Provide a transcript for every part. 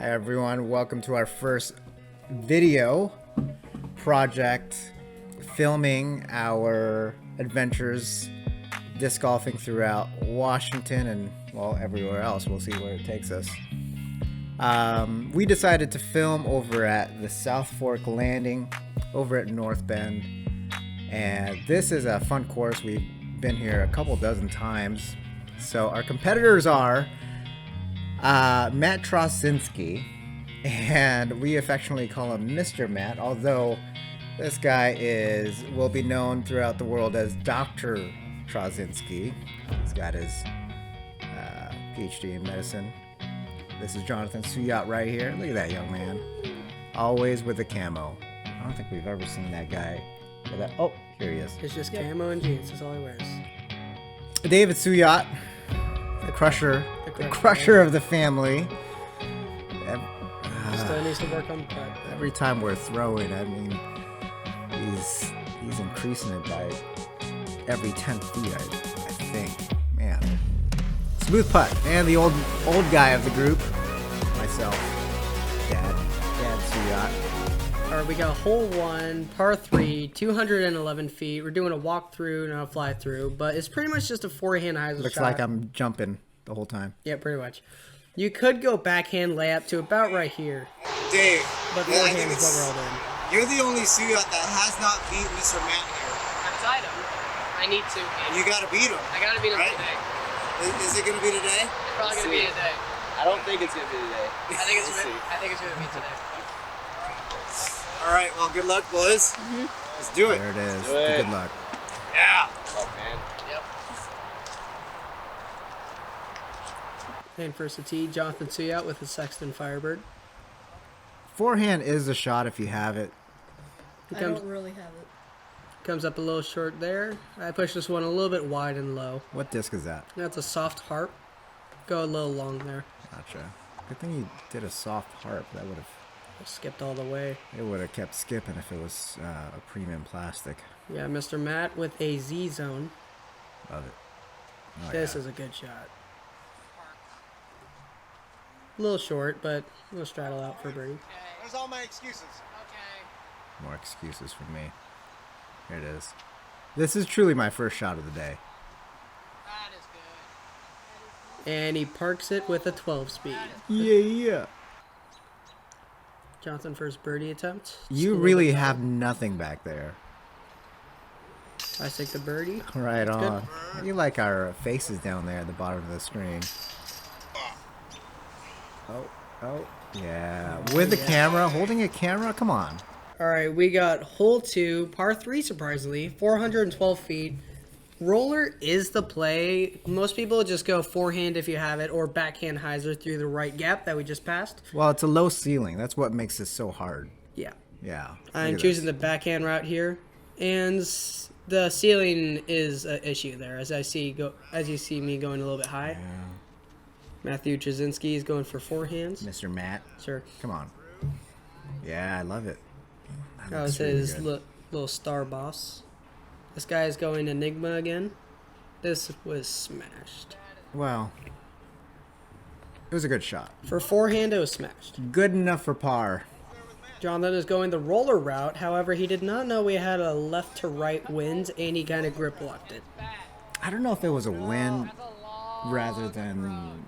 Hi everyone, welcome to our first video project filming our adventures disc golfing throughout Washington and, well, everywhere else. We'll see where it takes us. We decided to film over at the South Fork Landing over at North Bend, and this is a fun course. We've been here a couple dozen times. So our competitors are Matt Trosinski, and we affectionately call him Mr. Matt, although this guy will be known throughout the world as Dr. Trosinski. He's got his PhD in medicine. This is Jonathan Suyat right here. Look at that young man. Always with a camo. I don't think we've ever seen that guy with that. Oh, here he is. It's just camo and jeans. That's all he wears. David Suyat, the crusher of the family. Still needs to work on the putt. Every time we're throwing, I mean, he's increasing it by every 10 feet, I think. Man. Smooth putt. And the old guy of the group, myself, Dad Suyat. All right, we got hole 1, par 3, 211 feet. We're doing a walk-through, not a fly-through, but it's pretty much just a forehand hyzer shot. Looks like I'm jumping the whole time. Yeah, pretty much. You could go backhand layup to about right here. Dave, But forehand is what we're all doing. you're the only Suyat that has not beat Mr. Matt here. I'm tied him. I need to. You gotta beat him. I gotta beat him right? today. Is it gonna be today? It's probably gonna be today. I don't think it's gonna be today. I think it's gonna be today. All right. Well, good luck, boys. Let's do it. There it is. Do it. Good luck. Yeah. Oh man. Yep. And first to tee, Jonathan Suyat with the Sexton Firebird. Forehand is a shot if you have it. He I comes, don't really have it. comes up a little short there. I push this one a little bit wide and low. What disc is that? That's a soft harp. Go a little long there. Gotcha. Good thing you did a soft harp. That would have. Skipped all the way. It would have kept skipping if it was a premium plastic. Yeah, Mr. Matt with a Z zone. Love it. Oh, This yeah. is a good shot. A little short, but we'll straddle out for birdie. There's all my excuses. More excuses from me. Here it is. This is truly my first shot of the day. And he parks it with a 12 speed. Yeah. Jonathan first birdie attempt. You really have nothing back there. I take the birdie. Right That's on. You like our faces down there at the bottom of the screen. Oh, yeah. With the camera, holding a camera? Come on. All right, we got hole 2, par 3, surprisingly, 412 feet. Roller is the play. Most people just go forehand if you have it, or backhand hyzer through the right gap that we just passed. Well, it's a low ceiling. That's what makes it so hard. Yeah. Yeah. I'm choosing the backhand route here, and the ceiling is an issue there, as you see me going a little bit high. Yeah. Matthew Trzynski is going for forehands. Mr. Matt. Sure. Come on. Yeah, I love it. That was his little star boss. This guy is going Enigma again. This was smashed. Well, it was a good shot. For forehand, it was smashed. Good enough for par. Jonathan is going the roller route. However, he did not know we had a left to right wind, and he kind of grip locked it. I don't know if it was a win rather than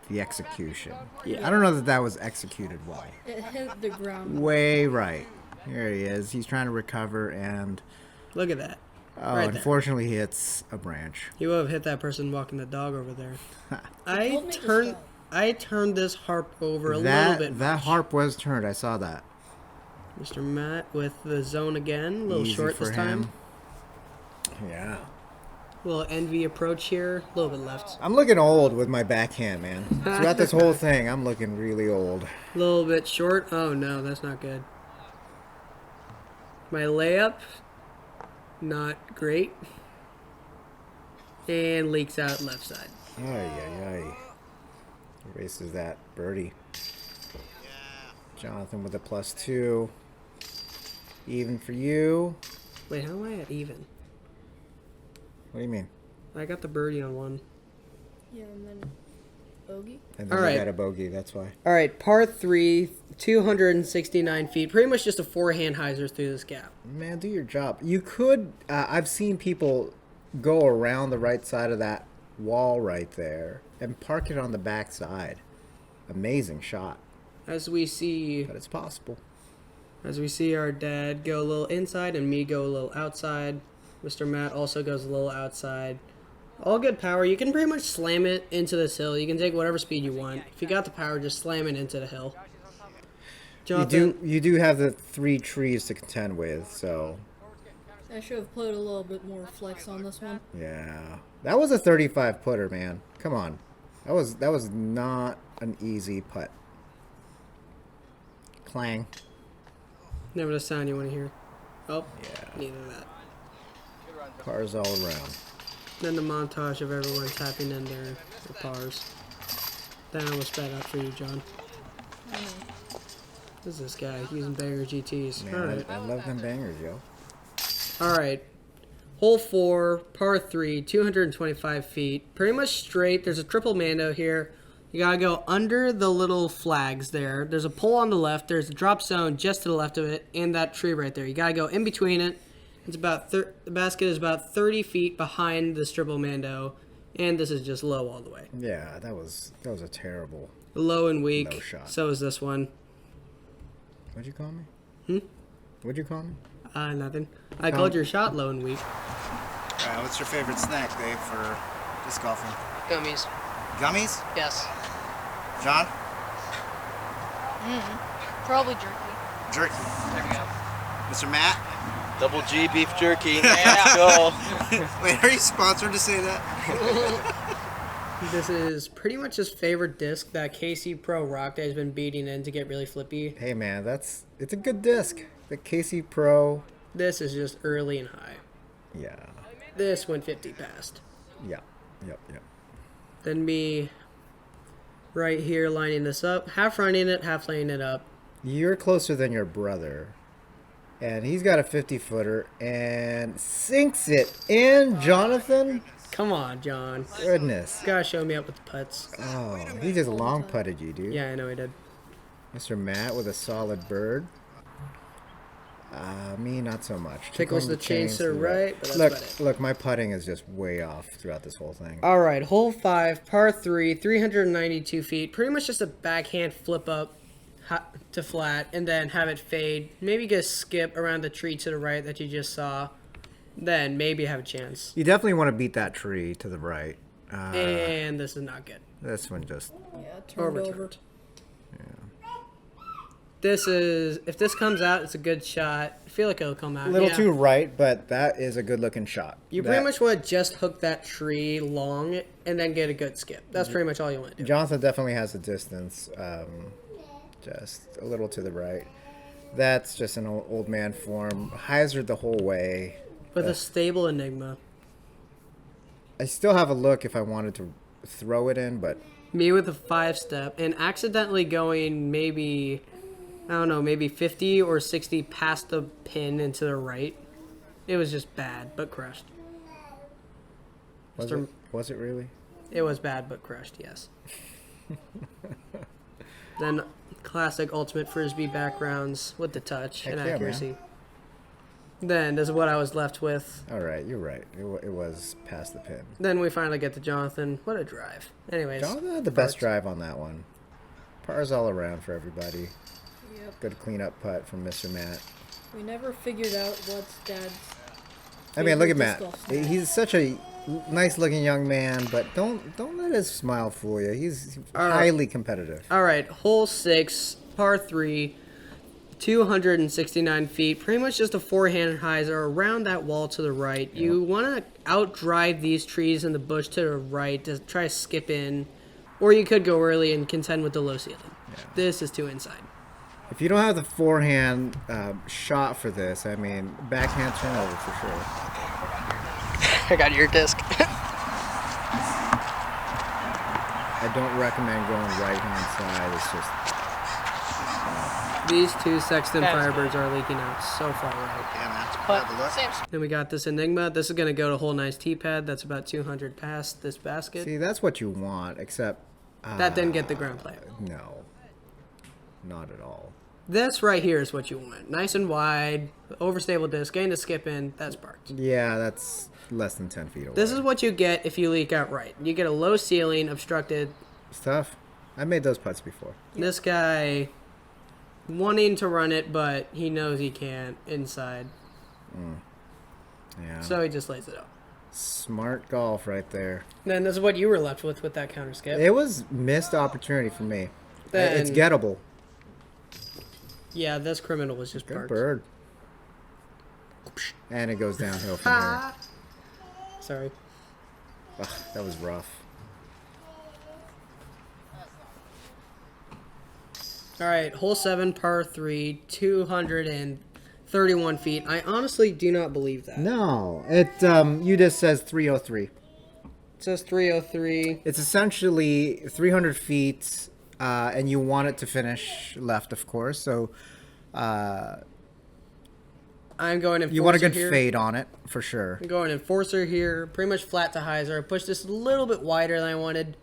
the execution. Yeah. I don't know that was executed well. It hit the ground. Way right. Here he is. He's trying to recover, and Look at that. oh, Right there. unfortunately, he hits a branch. He would have hit that person walking the dog over there. told me to I turned this harp over a little bit. That harp was turned. I saw that. Mr. Matt with the zone again. A little Easy short for this time. him. Yeah. Little envy approach here. A little bit left. I'm looking old with my backhand, man. Throughout this whole thing, I'm looking really old. A little bit short. Oh no, that's not good. My layup, not great. And leaks out left side. Ay, ay, ay. Erases that birdie. Jonathan with a +2. Even for you. Wait, how am I at even? What do you mean? I got the birdie on one. Yeah, and then Bogey. And then All we right. got a bogey, that's why. All right, par 3, 269 feet. Pretty much just a forehand hyzer through this gap. Man, do your job. You could, I've seen people go around the right side of that wall right there and park it on the back side. Amazing shot, As we see but it's possible. our dad go a little inside and me go a little outside. Mr. Matt also goes a little outside. All good power. You can pretty much slam it into this hill. You can take whatever speed you want. If you got the power, just slam it into the hill. Jonathan, You do have the 3 trees to contend with, so I should have put a little bit more flex on this one. yeah. That was a 35 putter, man. Come on. That was not an easy putt. Clang. never the sound you want to hear. Oh, Yeah. neither of that. Cars all around. Then the montage of everyone tapping in their pars. Then I was sped up for you, John. Who's this guy using banger GTs? Man, Alright. I love them bangers, yo. Alright. Hole 4, par 3, 225 feet. Pretty much straight. There's a triple mando here. You gotta go under the little flags there. There's a pole on the left. There's a drop zone just to the left of it. And that tree right there. You gotta go in between it. It's about the basket is about 30 feet behind this triple mando. And this is just low all the way. Yeah, that was a terrible. Low and weak. No shot. So is this one. What'd you call me? Hmm? What'd you call me? Nothing. I called your shot low and weak. What's your favorite snack, Dave, for disc golfing? Gummies. Gummies? Yes. John? Probably jerky. Jerky. There we go. Mr. Matt? Double G beef jerky. Let's go. Wait, are you sponsored to say that? This is pretty much his favorite disc, that KC Pro Rock that he's been beating in to get really flippy. Hey man, it's a good disc. The Casey Pro. This is just early and high. Yeah. This went 50 past. Yeah. Yep. Then me right here lining this up, half running it, half laying it up. You're closer than your brother. And he's got a 50-footer and sinks it in, Jonathan. Come on, John. Goodness. Gotta show me up with the putts. Oh, he just long putted you, dude. Yeah, I know he did. Mr. Matt with a solid bird. Me, not so much. Tickles the chains to the right, but that's look, about it. look, my putting is just way off throughout this whole thing. All right, hole 5, par 3, 392 feet. Pretty much just a backhand flip up to flat and then have it fade. Maybe get a skip around the tree to the right that you just saw. Then maybe have a chance. You definitely want to beat that tree to the right. And this is not good. This one just... Yeah, turned over. Overturned. This is, if this comes out, it's a good shot. I feel like it'll come out. A little Yeah. too right, but that is a good-looking shot. You pretty much want to just hook that tree long and then get a good skip. That's pretty much all you want to do. Jonathan definitely has the distance, just a little to the right. That's just an old man form. Hyzered the whole way. With a stable Enigma. I still have a look if I wanted to throw it in, but Me with a 5-step and accidentally going maybe, I don't know, maybe 50 or 60 past the pin and to the right. It was just bad, but crushed. was it really? It was bad, but crushed, yes. Then classic ultimate frisbee backgrounds with the touch Heck and yeah, man. accuracy. Then this is what I was left with. All right, you're right. It was past the pin. Then we finally get to Jonathan. What a drive. Anyways. Jonathan had the best drive on that one. Pars all around for everybody. Yep. Good cleanup putt from Mr. Matt. We never figured out what's Dad's. I mean, look at favorite Matt. disc golf snack. He's such a nice-looking young man, but don't let his smile fool you. He's highly competitive. All right, hole 6, par 3, 269 feet. Pretty much just a forehand hyzer around that wall to the right. Yep. You want to outdrive these trees in the bush to the right to try to skip in, or you could go early and contend with the low ceiling. Yeah. This is too inside. If you don't have the forehand shot for this, I mean, backhand turnover for sure. I got your disc. I don't recommend going right-hand side. It's just These two Sexton Firebirds are leaking out so far right. Yeah, man. Have a look. Then we got this Enigma. This is going to go to hole 9's tee pad. That's about 200 past this basket. see, that's what you want. Except That didn't get the ground play. No, not at all. This right here is what you want. Nice and wide, overstable disc, getting to skip in, that's parked. Yeah, that's less than 10 feet away. This is what you get if you leak out right. You get a low ceiling, obstructed. It's tough. I made those putts before. This guy wanting to run it, but he knows he can't inside. Yeah. So he just lays it up. Smart golf right there. Then this is what you were left with that counter skip. It was missed opportunity for me. Then- It's gettable. Yeah, this criminal was just Good parked. bird. And it goes downhill from here. Sorry. Ugh, that was rough. All right, hole 7, par 3, 231 feet. I honestly do not believe that. No, it you just says 303. It says 303. It's essentially 300 feet, and you want it to finish left, of course. So I'm going enforcer you want a good here. fade on it for sure. I'm going enforcer here, pretty much flat to hyzer. I pushed this a little bit wider than I wanted.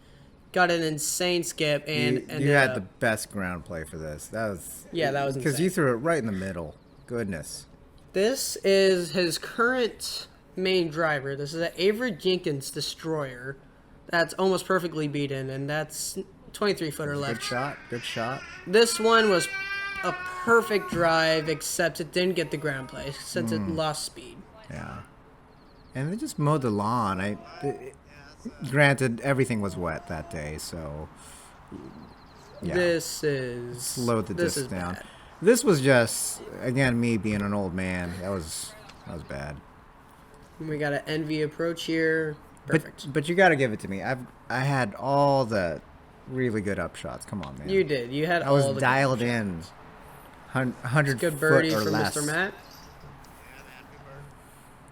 Got an insane skip, and You had the best ground play for this. That was that was because insane. you threw it right in the middle. Goodness. This is his current main driver. This is an Avery Jenkins Destroyer. That's almost perfectly beaten, and that's 23-footer Good left. shot. Good shot. This one was a perfect drive, except it didn't get the ground play since it lost speed. Yeah. And they just mowed the lawn. Granted, everything was wet that day, so yeah. This is Slowed the this disc is down. bad. This was just, again, me being an old man. That was bad. We got an NV approach here. Perfect. But you got to give it to me. I had all the really good upshots. Come on, man. You did. You had I was all the dialed in. 100 good foot birdie or from less. Mr. Matt.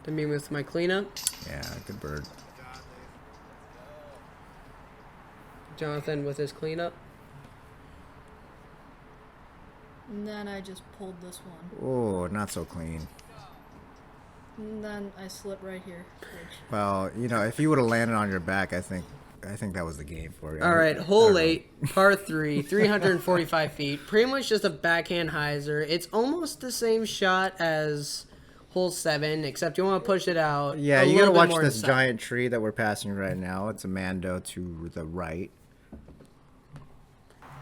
To me with my cleanup. Yeah, good bird. Jonathan with his cleanup. And then I just pulled this one. Oh, not so clean. And then I slip right here. Which, Well, if you would have landed on your back, I think that was the game for you. All right, hole 8, par 3, 345 feet. Pretty much just a backhand hyzer. It's almost the same shot as hole 7, except you want to push it out. Yeah, a you gotta little bit watch more this inside. giant tree that we're passing right now. It's a Mando to the right.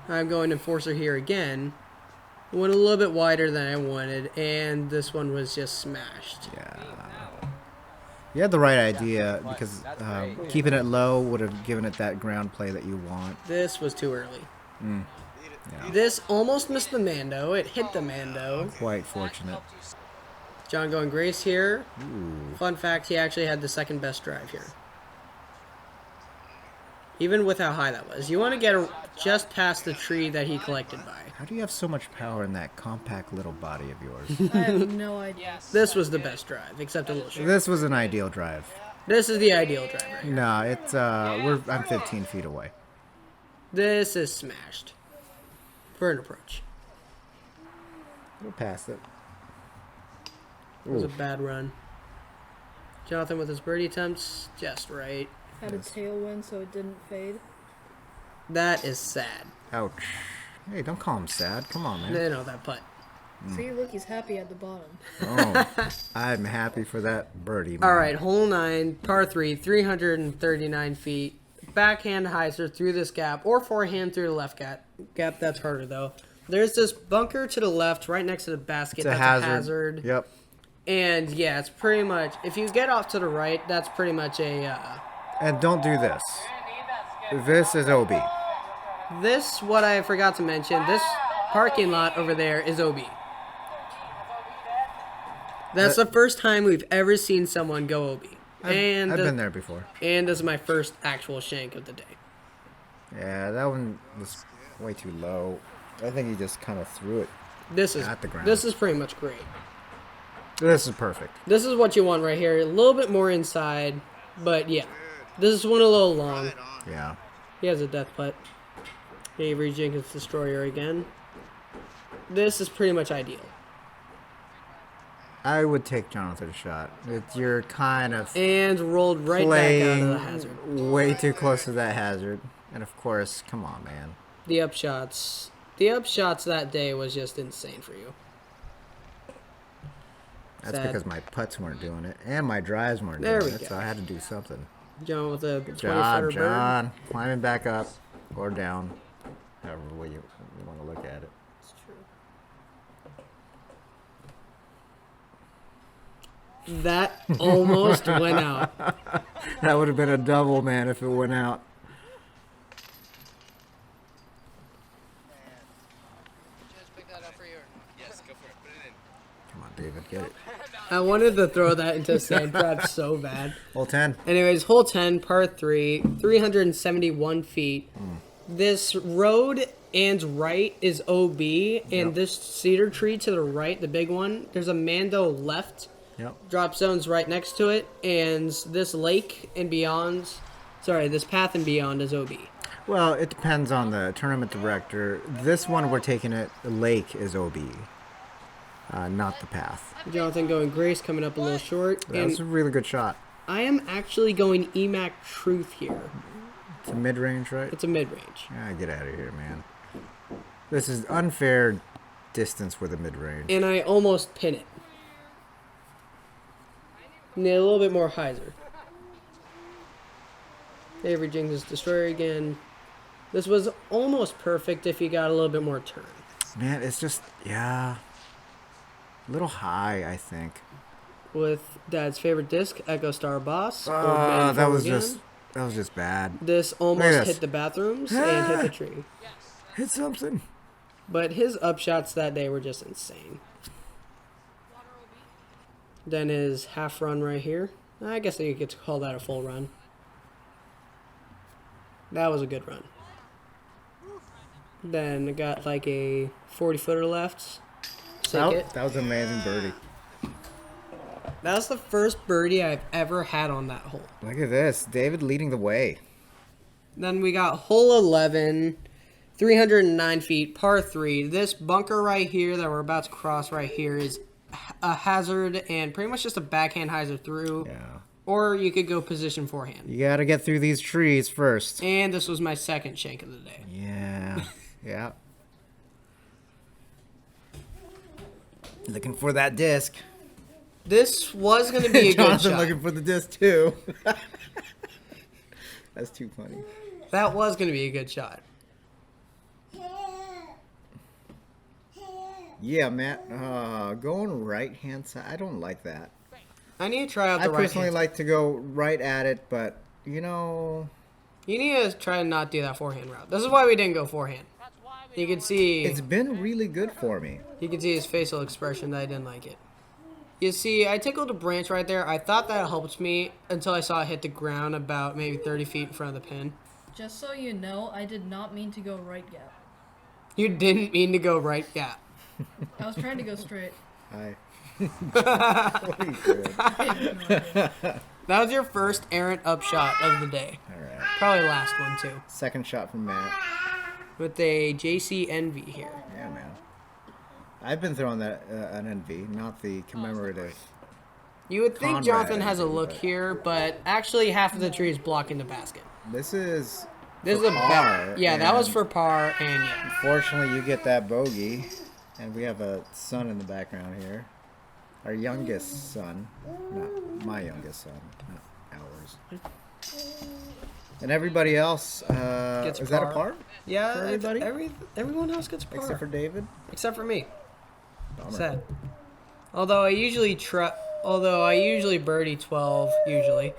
I'm going enforcer here again. Went a little bit wider than I wanted, and this one was just smashed. Yeah. You had the right idea because keeping it low would have given it that ground play that you want. This was too early. Yeah. This almost missed the Mando. It hit the Mando. Quite fortunate. John going Grace here. Ooh. Fun fact, he actually had the second best drive here. Even with how high that was. You want to get just past the tree that he collected by. How do you have so much power in that compact little body of yours? I have no idea. This was the best drive, except a little short. This was an ideal drive. This is the ideal drive right here. No, it's I'm 15 feet away. This is smashed. For an approach. We'll pass it. It was a Ooh. bad run. Jonathan with his birdie attempts, just right. Had a tailwind so it didn't fade. That is sad. Ouch. Hey, don't call him sad. Come on, man. They know that putt. See, look, he's happy at the bottom. Oh, I'm happy for that birdie, man. All right, hole 9, par 3, 339 feet. Backhand hyzer through this gap, or forehand through the left gap. That's harder, though. There's this bunker to the left, right next to the basket. It's a That's hazard. Yep. And, yeah, it's pretty much... If you get off to the right, that's pretty much a... And don't do this. This is OB. This, what I forgot to mention, this parking lot over there is OB. That's the first time we've ever seen someone go OB. I've been there before. And this is my first actual shank of the day. Yeah, that one was way too low. I think he just kind of threw it. This is At the ground. This is pretty much great. This is perfect. This is what you want right here. A little bit more inside, but yeah. This is one a little long. Yeah. He has a death putt. Avery Jenkins Destroyer again. This is pretty much ideal. I would take Jonathan's shot. You're kind of And rolled right back out of the hazard. way too close to that hazard. And of course, come on, man. The upshots that day was just insane for you. That's Sad. because my putts weren't doing it, and my drives weren't There doing we it, go. so I had to do something. John with a 20-footer John, bird. John, climbing back up or down, however way you want to look at it. It's true. That almost went out. That would have been a double, man, if it went out. Yes, go for it. Put it in. Come on, David, get it. I wanted to throw that into sand trap so bad. Hole 10. Anyways, hole 10, par 3, 371 feet. This road and right is OB, and Yep. this cedar tree to the right, the big one, there's a Mando left. Yep. Drop zone's right next to it, and this lake and beyond, this path and beyond is OB. Well, it depends on the tournament director. This one we're taking it, the lake is OB, not the path. Jonathan going Grace, coming up a little short. That was a And really good shot. I am actually going EMAC Truth here. It's a mid-range, right? It's a mid-range. Ah, get out of here, man. This is unfair distance with a mid-range. And I almost pin it. Need a little bit more hyzer. Avery Jenkins Destroyer again. This was almost perfect if you got a little bit more turn. Man, it's just, yeah, a little high, I think. With Dad's favorite disc, Echo Star Boss. Old Man Oh, that Phone was again. just bad. This Look almost at this. hit the bathrooms and hit the tree. Hit something. But his upshots that day were just insane. Then his half run right here. I guess you could call that a full run. That was a good run. Then got like a 40-footer left. Sink it. That was an amazing birdie. That was the first birdie I've ever had on that hole. Look at this. David leading the way. Then we got hole 11, 309 feet, par 3. This bunker right here that we're about to cross right here is a hazard and pretty much just a backhand hyzer through. Yeah. Or you could go position forehand. You got to get through these trees first. And this was my second shank of the day. Yeah. Yeah. Looking for that disc. This was going to be a good Jonathan shot. looking for the disc too. That's too funny. That was going to be a good shot. Yeah, Matt. Going right hand side. I don't like that. I need to try out I the right personally hand. like to go right at it, but you know, You need to try and not do that forehand route. This is why we didn't go forehand. You can see it's been really good for me. you can see his facial expression that I didn't like it. You see, I tickled a branch right there. I thought that helped me until I saw it hit the ground about maybe 30 feet in front of the pin. Just so you know, I did not mean to go right gap. You didn't mean to go right gap. I was trying to go straight. Hi. What are you doing? I have no idea. That was your first errant upshot of the day. All right. Probably last one too. Second shot from Matt. With a JC Envy here. Yeah, man. I've been throwing that an envy, not the commemorative. You would think Conrad Jonathan has a Envy, look but- here, but actually half of the tree is blocking the basket. This is. This is for a par, yeah, that was and for par, and yeah. Unfortunately, you get that bogey, and we have a son in the background here. Our youngest son, not my youngest son, not ours. And everybody else, Gets is that a par. par? Yeah, For everybody? everyone else gets par. Except for David? Except for me. Bummer. Sad. Although I usually birdie 12 usually.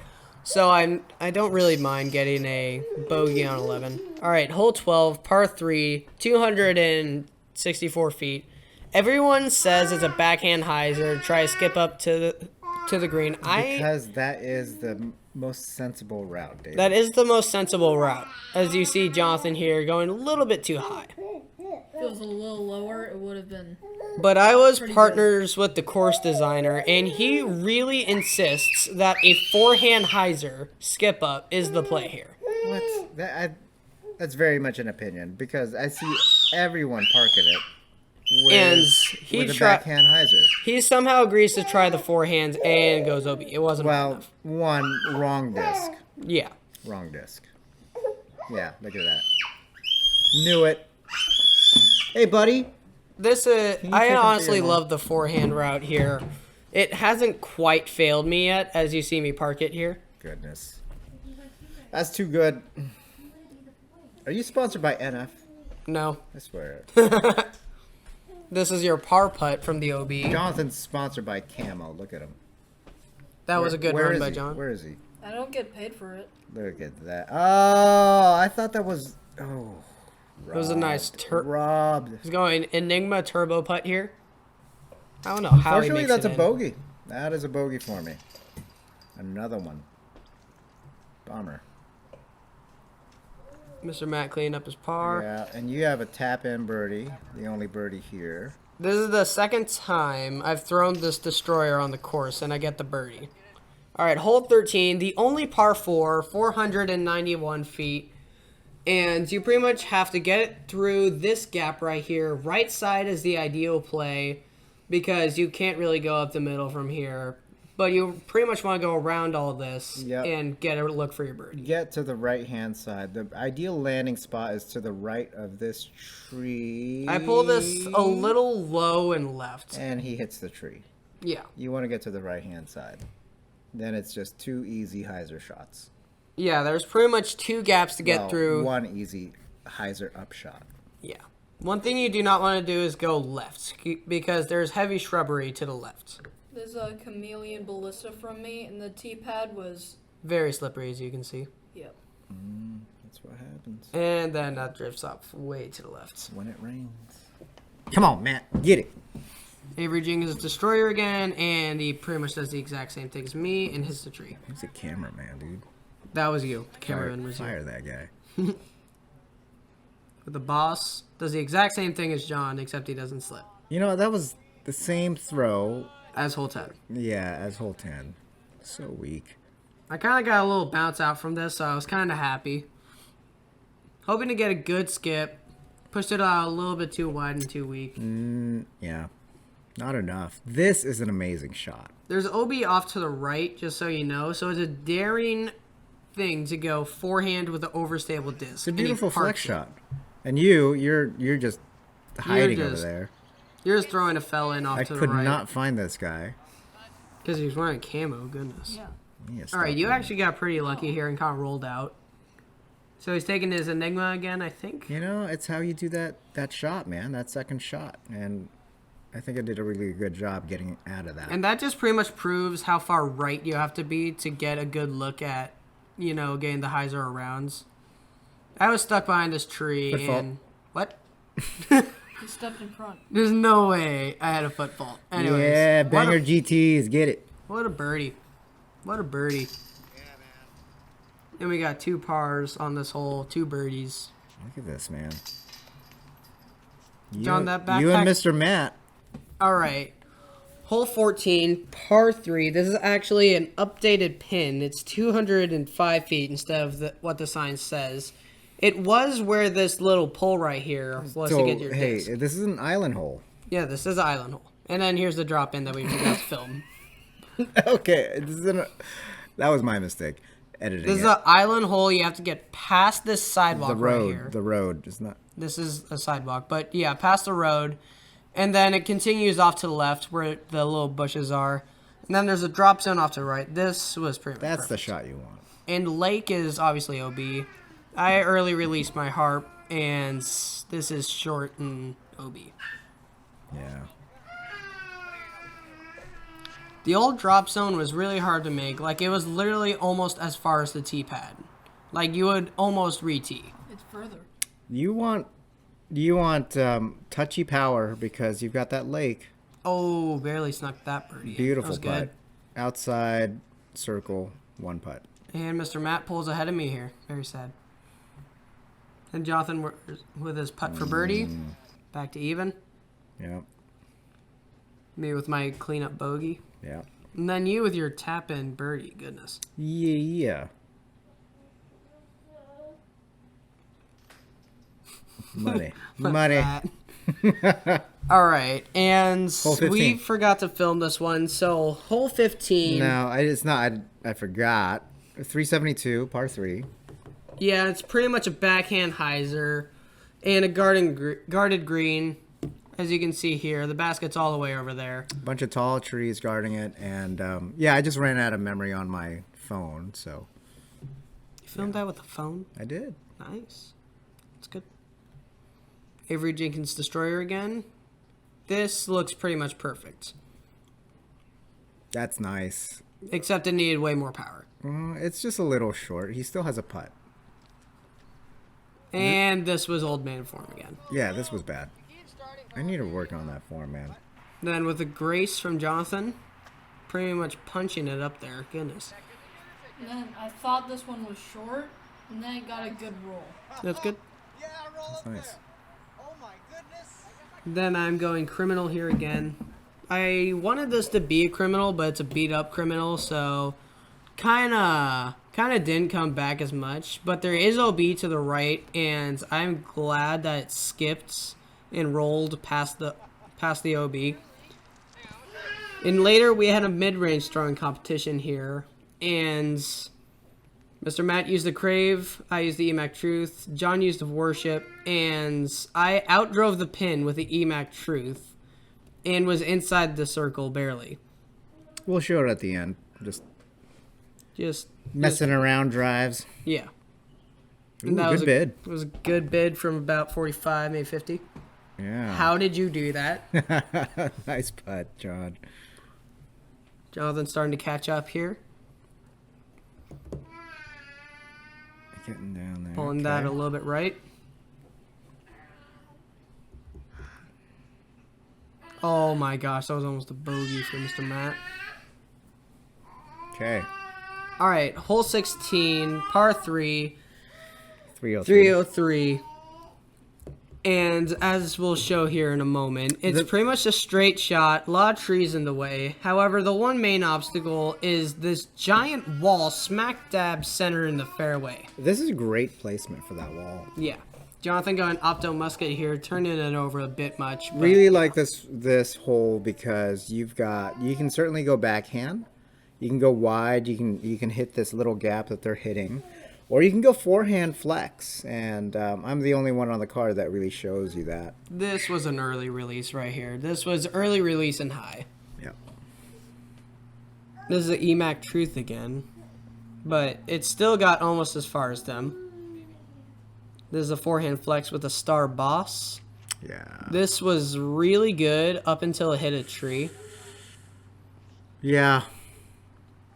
So I don't really mind getting a bogey on 11. All right, hole 12, par 3, 264 feet. Everyone says it's a backhand hyzer. Try to skip up to the green. Because that is the most sensible route, David. That is the most sensible route. As you see Jonathan here going a little bit too high. If it was a little lower, it would have been. But I was Pretty partners with the course designer, and he really insists that a forehand hyzer skip up is the play here. What? That's very much an opinion, because I see everyone parking it And with a backhand hyzer. he somehow agrees to try the forehands and goes OB. It wasn't Well, enough. one, wrong disc. Yeah. Wrong disc. Yeah, look at that. Knew it. Hey, buddy. This you I take 'em to honestly your mom? love the forehand route here. It hasn't quite failed me yet, as you see me park it here. Goodness. That's too good. Are you sponsored by NF? No. I swear. This is your par putt from the OB. Jonathan's sponsored by Camo. Look at him. That was a good Where run is by he? John. Where is he? I don't get paid for it. Look at that. Oh, I thought that was. Oh. It was a nice robbed. He's going Enigma turbo putt here. I don't know how he Fortunately, makes that's it a in. bogey. That is a bogey for me. Another one. Bummer. Mr. Matt cleaned up his par. Yeah, and you have a tap-in birdie. The only birdie here. This is the second time I've thrown this destroyer on the course, and I get the birdie. All right, hole 13, the only par 4, 491 feet. And you pretty much have to get it through this gap right here. Right side is the ideal play because you can't really go up the middle from here. But you pretty much want to go around all this and get a look for your birdie. Get to the right-hand side. The ideal landing spot is to the right of this tree. I pull this a little low and left. And he hits the tree. Yeah. You want to get to the right-hand side. Then it's just 2 easy hyzer shots. Yeah, there's pretty much 2 gaps to get through. 1 easy hyzer up shot. Yeah. One thing you do not want to do is go left because there's heavy shrubbery to the left. There's a chameleon ballista from me, and the tee pad was. Very slippery, as you can see. Yep. That's what happens And then that drifts off way to the left. when it rains. Come on, Matt. Get it. Avery Jenkins Destroyer again, and he pretty much does the exact same thing as me and hits the tree. He's a cameraman, dude. That was you. The cameraman was you. Fire that guy. But the boss does the exact same thing as John, except he doesn't slip. You know, that was the same throw. As hole 10. Yeah, as hole 10. So weak. I kind of got a little bounce out from this, so I was kind of happy. Hoping to get a good skip. Pushed it out a little bit too wide and too weak. Yeah. Not enough. This is an amazing shot. There's OB off to the right, just so you know. So it's a daring thing to go forehand with an overstable disc. It's a beautiful flex it. shot. And you're just hiding over just there. You're just throwing a fella in off I to the could right. not find this guy. Because he was wearing camo, goodness. Yeah. All right, you actually got pretty lucky here and kind of rolled out. So he's taking his Enigma again, I think. You know, it's how you do that shot, man. That second shot. And I think I did a really good job getting out of that. And that just pretty much proves how far right you have to be to get a good look at, you know, getting the hyzer arounds. I was stuck behind this tree Footfall. and... What? He stepped in front. There's no way I had a foot fault. Anyways. Yeah, what banger a- GTs, get it. What a birdie. What a birdie. And we got 2 pars on this hole, 2 birdies. Look at this, man. John, that You and backpack- Mr. Matt. All right. Hole 14, par 3. This is actually an updated pin. It's 205 feet instead of what the sign says. It was where this little pole right here was to get your hey, disc. this is an island hole. Yeah, this is an island hole. And then here's the drop in that we forgot to film. Okay, that was my mistake. Editing This is it. an island hole. You have to get past this sidewalk The road. right here. The road is not. This is a sidewalk, but yeah, past the road. And then it continues off to the left where the little bushes are. And then there's a drop zone off to the right. This was pretty much That's perfect. the shot you want. And Lake is obviously OB. I early released my harp, and this is short and OB. Yeah. The old drop zone was really hard to make. Like, it was literally almost as far as the tee pad. Like, you would almost re-tee. It's further. You want touchy power because you've got that lake. Oh, barely snuck that birdie. That Beautiful was putt. good. Outside circle, 1 putt. And Mr. Matt pulls ahead of me here. Very sad. And Jonathan with his putt for birdie. Back to even. Yeah. Me with my cleanup bogey. Yeah. And then you with your tap-in birdie. Goodness. Yeah. Money. Money. All right, and Hole 15. we forgot to film this one. So hole 15. No, it's not. I forgot. 372, par 3. Yeah, it's pretty much a backhand hyzer and a guarded green. As you can see here, the basket's all the way over there. A bunch of tall trees guarding it, and yeah, I just ran out of memory on my phone, so You filmed that with a phone? I did. Nice. That's good. Avery Jenkins Destroyer again. This looks pretty much perfect. That's nice. Except it needed way more power. It's just a little short. He still has a putt. And this was old man form again. Yeah, this was bad. I need to work on that form, man. Then with a grace from Jonathan, pretty much punching it up there. Goodness. And then I thought this one was short, and then it got a good roll. That's good. That's nice. Then I'm going criminal here again. I wanted this to be a criminal, but it's a beat up criminal, so kinda didn't come back as much. But there is OB to the right, and I'm glad that it skipped and rolled past the OB. And later we had a mid-range throwing competition here, and Mr. Matt used the Crave, I used the EMAC Truth, John used the Worship, and I outdrove the pin with the EMAC Truth and was inside the circle barely. We'll show it at the end. Just Messing around drives. yeah. Ooh, And that good was bid. It was a good bid from about 45, maybe 50. Yeah. How did you do that? Nice putt, John. Jonathan's starting to catch up here. Getting down there. Pulling that a little bit right. Oh my gosh, that was almost a bogey for Mr. Matt. Okay. All right, hole 16, par 3, 303. 303. And as we'll show here in a moment, it's pretty much a straight shot, a lot of trees in the way. However, the one main obstacle is this giant wall smack dab center in the fairway. This is great placement for that wall. Yeah. Jonathan going opto musket here, turning it over a bit much. But Really like this hole because you can certainly go backhand. You can go wide. You can hit this little gap that they're hitting. Or you can go forehand flex, and I'm the only one on the card that really shows you that. This was an early release right here. This was early release and high. Yeah. This is the EMAC Truth again, but it still got almost as far as them. This is a forehand flex with a star boss. Yeah. This was really good up until it hit a tree. Yeah.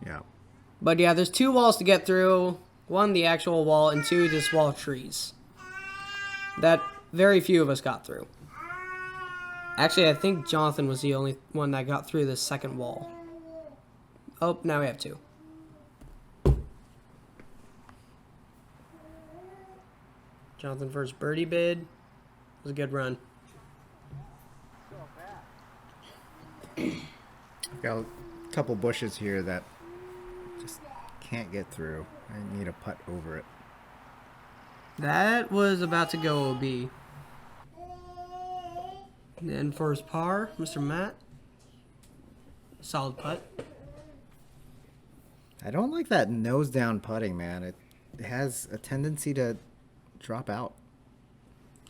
Yeah. But yeah, there's two walls to get through. One, the actual wall, and two, this wall of trees. That very few of us got through. Actually, I think Jonathan was the only one that got through this second wall. Oh, now we have two. Jonathan first birdie bid. It was a good run. Got a couple bushes here that just can't get through. I need a putt over it. That was about to go OB. And for his par, Mr. Matt. Solid putt. I don't like that nose down putting, man. It has a tendency to drop out.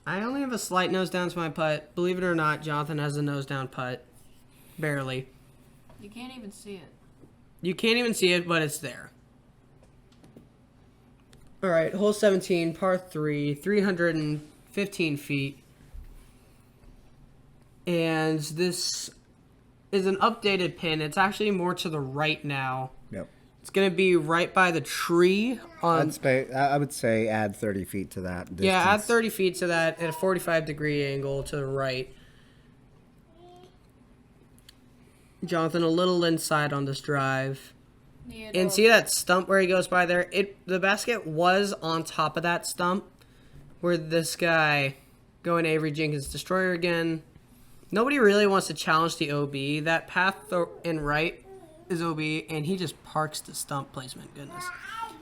I only have a slight nose down to my putt. Believe it or not, Jonathan has a nose down putt. Barely. You can't even see it. You can't even see it, but it's there. All right, hole 17, par 3, 315 feet. And this is an updated pin. It's actually more to the right now. Yep. It's going to be right by the tree. I would say add 30 feet to that distance. Yeah, add 30 feet to that at a 45-degree angle to the right. Jonathan, a little inside on this drive. Yeah, And see that stump where he goes by there? The basket was on top of that stump where this guy going Avery Jenkins Destroyer again. Nobody really wants to challenge the OB. That path in right is OB, and he just parks the stump placement. Goodness.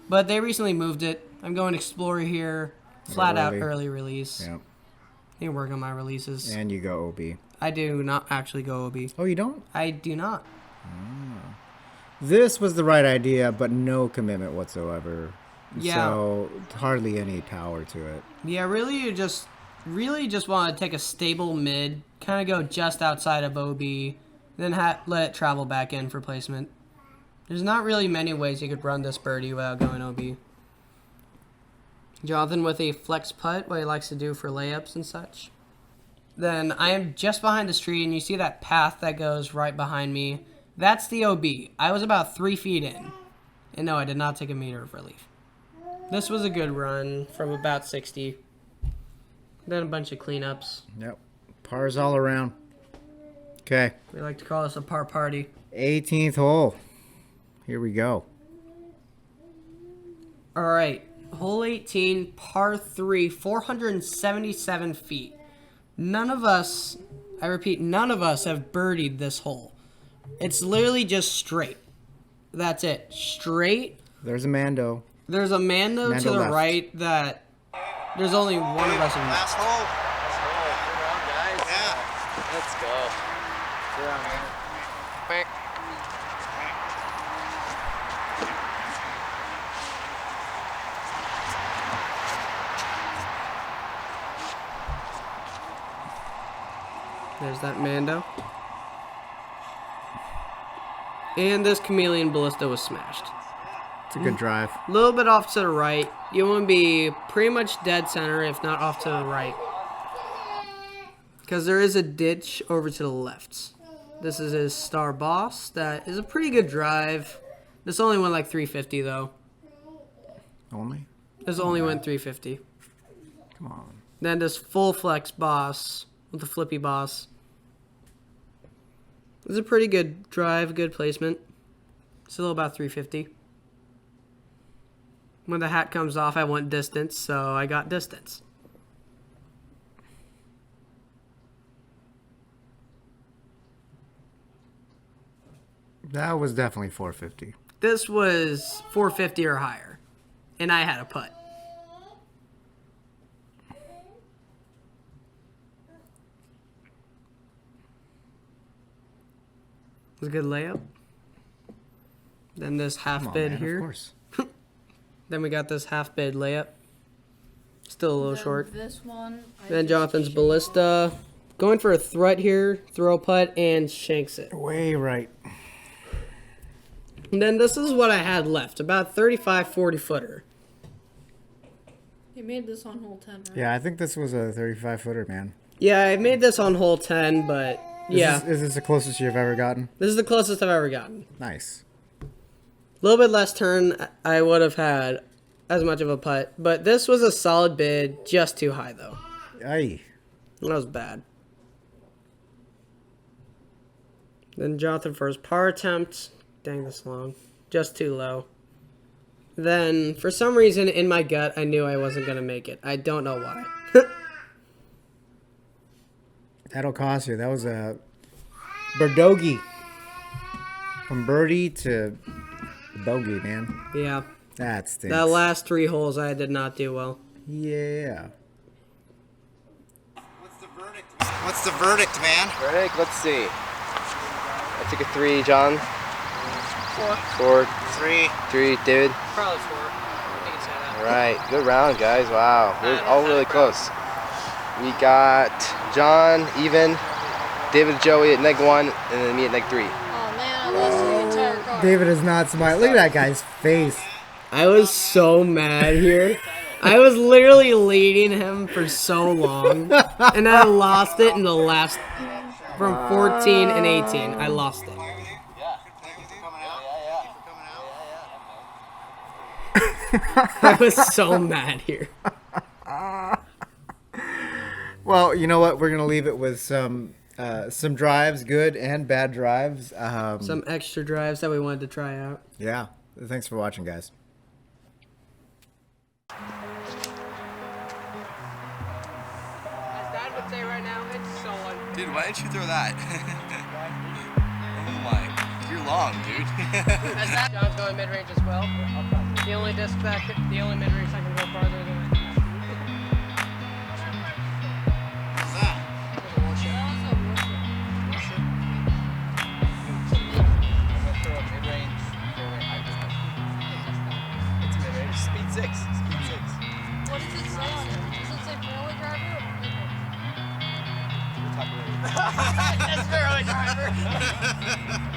But they recently moved it. I'm going Explorer here. Flat out early release. Yeah. I need to work on my releases. And you go OB. I do not actually go OB. Oh, you don't? I do not. This was the right idea, but no commitment whatsoever. Yeah. So hardly any power to it. Yeah, really, you just want to take a stable mid, kind of go just outside of OB, then let it travel back in for placement. There's not really many ways you could run this birdie without going OB. Jonathan with a flex putt, what he likes to do for layups and such. Then I am just behind this tree, and you see that path that goes right behind me. That's the OB. I was about 3 feet in. And no, I did not take a meter of relief. This was a good run from about 60. Then a bunch of cleanups. Yep. Pars all around. Okay. We like to call this a par party. 18th hole. Here we go. All right. Hole 18, par 3, 477 feet. None of us, I repeat, none of us have birdied this hole. It's literally just straight. That's it. Straight. There's a Mando. There's a Mando to the left. right that there's only one of us in Last hole. Good round, guys. Yeah. Let's go. Good round, man. There's that Mando. And this Chameleon Ballista was smashed. It's a good drive. A little bit off to the right. You want to be pretty much dead center, if not off to the right. Because there is a ditch over to the left. This is his Star Boss. That is a pretty good drive. This only went like 350 though. Only? This only went 350. Come on. Then this full flex Boss with the flippy Boss. It's a pretty good drive, good placement. Still about 350. When the hat comes off, I want distance, so I got distance. That was definitely 450. This was 450 or higher, and I had a putt. It was a good layup. Then this half Come on, bid man, here. Of course. Then we got this half bid layup. Still a little Then short. This one. Then Jonathan's Ballista. Going for a threat here. Throw putt and shanks it. Way right. And then this is what I had left. About 35, 40 footer. You made this on hole 10, right? Yeah, I think this was a 35 footer, man. Yeah, I made this on hole 10, but yeah. Is this the closest you've ever gotten? This is the closest I've ever gotten. Nice. A little bit less turn, I would have had as much of a putt. But this was a solid bid, just too high, though. Aye. That was bad. Then Jonathan for his par attempt. Dang, this long. Just too low. Then, for some reason, in my gut, I knew I wasn't going to make it. I don't know why. That'll cost you. That was a birdogey. From birdie to bogey, man. Yeah. That stinks. That last 3 holes, I did not do well. Yeah. What's the verdict, man? Verdict, let's see. I took a 3, John. 4. 3, David. Probably 4. I can say that. All right, good round, guys. Wow, we're all really close. We got John even, David, Joey at -1, and then me at -3. Oh man, I lost the entire car. David is not smiling. Look at that guy's face. I was so mad here. I was literally leading him for so long, and I lost it in the last, from 14 and 18. I lost it. I was so mad here. Well, you know what? We're gonna leave it with some drives, good and bad drives. Some extra drives that we wanted to try out. Yeah. Thanks for watching, guys. As Dad would say right now, it's so unfair. Dude, why didn't you throw that? Oh my, you're long, dude. As that John's going mid-range as well. The only the only mid-range I can go farther than that. What's that? I'm gonna throw a mid-range fairway high. It's mid-range, speed 6. there.